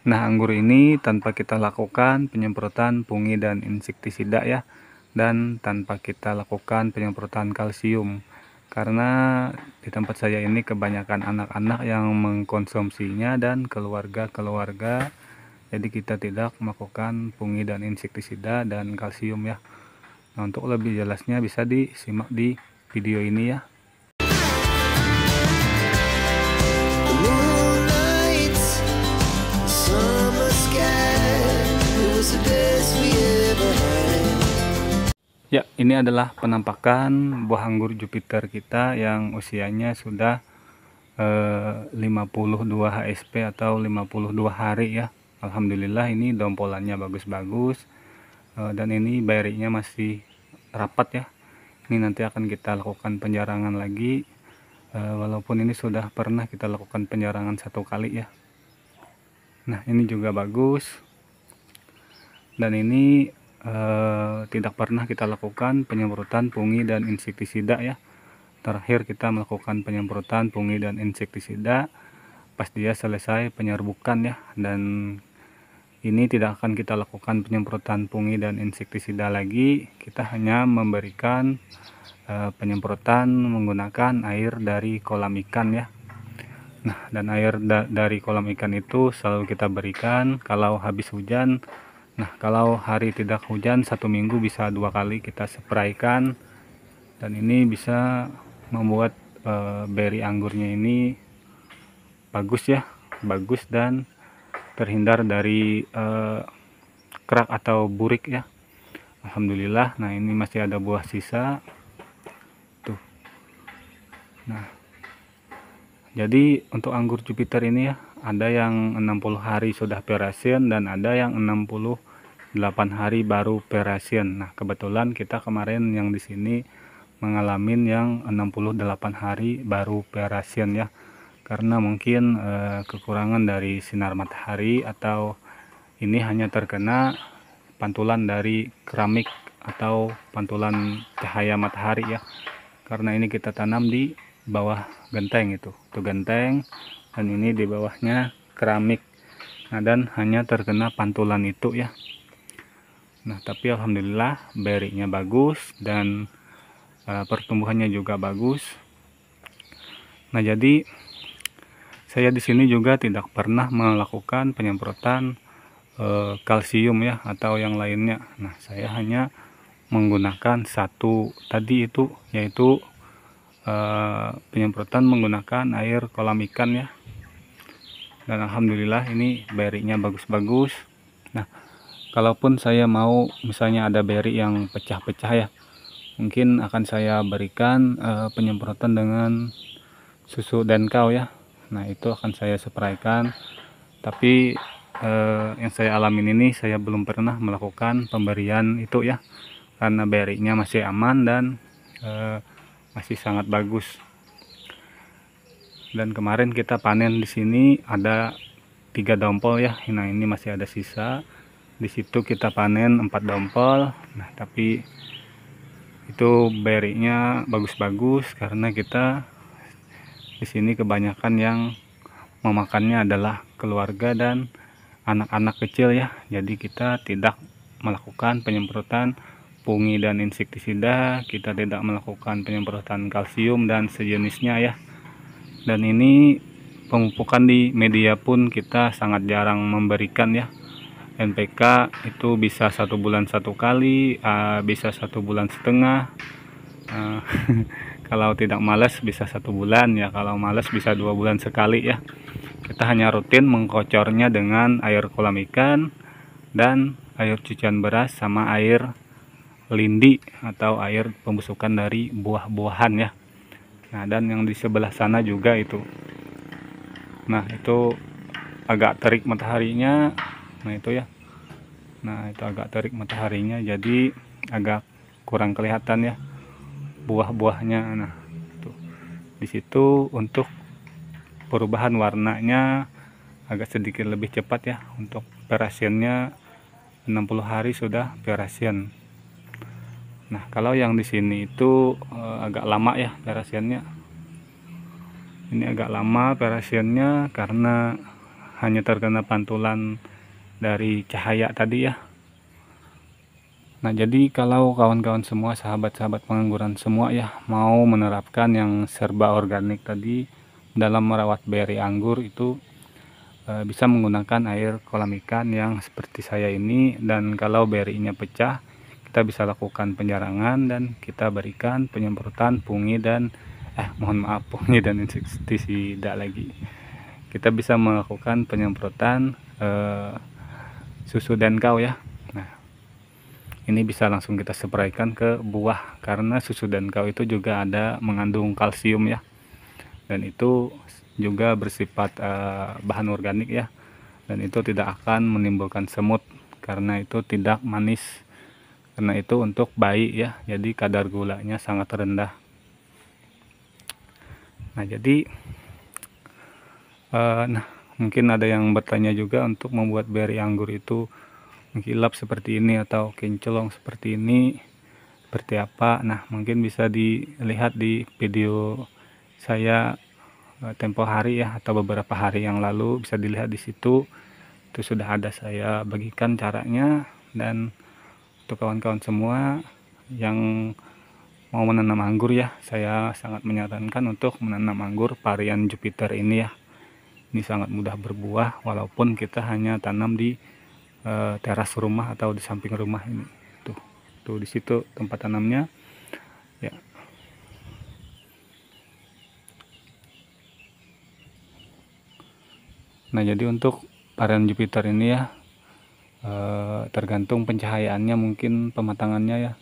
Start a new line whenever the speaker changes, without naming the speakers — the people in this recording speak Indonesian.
Nah, anggur ini tanpa kita lakukan penyemprotan fungi dan insektisida ya, dan tanpa kita lakukan penyemprotan kalsium. Karena di tempat saya ini kebanyakan anak-anak yang mengkonsumsinya dan keluarga-keluarga, jadi kita tidak melakukan fungi dan insektisida dan kalsium ya. Nah, untuk lebih jelasnya bisa disimak di video ini ya. Ya, ini adalah penampakan buah anggur Jupiter kita yang usianya sudah 52 HSP atau 52 hari ya. Alhamdulillah ini dompolannya bagus-bagus, dan ini berinya masih rapat ya. Ini nanti akan kita lakukan penjarangan lagi, walaupun ini sudah pernah kita lakukan penjarangan 1 kali ya. Nah, ini juga bagus, dan ini tidak pernah kita lakukan penyemprotan fungi dan insektisida ya. Terakhir kita melakukan penyemprotan fungi dan insektisida pas dia selesai penyerbukan ya, dan ini tidak akan kita lakukan penyemprotan fungi dan insektisida lagi. Kita hanya memberikan penyemprotan menggunakan air dari kolam ikan ya. Nah, dan air dari kolam ikan itu selalu kita berikan kalau habis hujan. Nah, kalau hari tidak hujan 1 minggu bisa 2 kali kita spraykan, dan ini bisa membuat beri anggurnya ini bagus ya, bagus dan terhindar dari kerak atau burik ya. Alhamdulillah. Nah, ini masih ada buah sisa tuh. Nah, jadi untuk anggur Jupiter ini ya, ada yang 60 hari sudah perasian dan ada yang 68 hari baru perasian. Nah, kebetulan kita kemarin yang di sini mengalami yang 68 hari baru perasian ya. Karena mungkin kekurangan dari sinar matahari, atau ini hanya terkena pantulan dari keramik atau pantulan cahaya matahari ya. Karena ini kita tanam di bawah genteng, itu genteng, dan ini di bawahnya keramik. Nah, dan hanya terkena pantulan itu ya. Nah, tapi alhamdulillah berinya bagus dan pertumbuhannya juga bagus. Nah, jadi saya di sini juga tidak pernah melakukan penyemprotan kalsium ya atau yang lainnya. Nah, saya hanya menggunakan satu tadi itu, yaitu penyemprotan menggunakan air kolam ikan ya. Dan alhamdulillah ini berinya bagus-bagus. Nah, kalaupun saya mau misalnya ada beri yang pecah-pecah ya, mungkin akan saya berikan penyemprotan dengan susu denkau ya. Nah, itu akan saya spraykan. Tapi yang saya alamin ini saya belum pernah melakukan pemberian itu ya, karena berinya masih aman dan masih sangat bagus. Dan kemarin kita panen di sini ada 3 dompol ya. Nah, ini masih ada sisa. Di situ kita panen 4 dompol. Nah, tapi itu berinya bagus-bagus karena kita di sini kebanyakan yang memakannya adalah keluarga dan anak-anak kecil ya. Jadi kita tidak melakukan penyemprotan fungi dan insektisida, kita tidak melakukan penyemprotan kalsium dan sejenisnya ya. Dan ini pemupukan di media pun kita sangat jarang memberikan ya. NPK itu bisa 1 bulan 1 kali, bisa 1 bulan setengah. Kalau tidak malas bisa 1 bulan ya, kalau malas bisa 2 bulan sekali ya. Kita hanya rutin mengkocornya dengan air kolam ikan dan air cucian beras sama air lindi atau air pembusukan dari buah-buahan ya. Nah, dan yang di sebelah sana juga itu. Nah, itu agak terik mataharinya. Nah, itu ya. Nah, itu agak terik mataharinya, jadi agak kurang kelihatan ya buah-buahnya. Nah, tuh. Di situ untuk perubahan warnanya agak sedikit lebih cepat ya. Untuk perasiannya 60 hari sudah perasian. Nah, kalau yang di sini itu agak lama ya perasiannya. Ini agak lama perasiannya karena hanya terkena pantulan dari cahaya tadi ya. Nah, jadi kalau kawan-kawan semua, sahabat-sahabat pengangguran semua ya, mau menerapkan yang serba organik tadi dalam merawat beri anggur itu bisa menggunakan air kolam ikan yang seperti saya ini. Dan kalau berinya pecah, kita bisa lakukan penjarangan dan kita berikan penyemprotan fungi dan mohon maaf, fungi dan insektisida lagi. Kita bisa melakukan penyemprotan susu denkau ya. Nah, ini bisa langsung kita spraykan ke buah, karena susu denkau itu juga ada mengandung kalsium ya, dan itu juga bersifat bahan organik ya, dan itu tidak akan menimbulkan semut karena itu tidak manis, karena itu untuk bayi ya, jadi kadar gulanya sangat rendah. Nah, jadi nah mungkin ada yang bertanya juga, untuk membuat beri anggur itu mengkilap seperti ini atau kinclong seperti ini seperti apa. Nah, mungkin bisa dilihat di video saya tempo hari ya, atau beberapa hari yang lalu, bisa dilihat di situ. Itu sudah ada saya bagikan caranya. Dan untuk kawan-kawan semua yang mau menanam anggur ya, saya sangat menyarankan untuk menanam anggur varian Jupiter ini ya. Ini sangat mudah berbuah walaupun kita hanya tanam di teras rumah atau di samping rumah ini. Tuh di situ tempat tanamnya ya. Nah, jadi untuk varian Jupiter ini ya, tergantung pencahayaannya, mungkin pematangannya ya.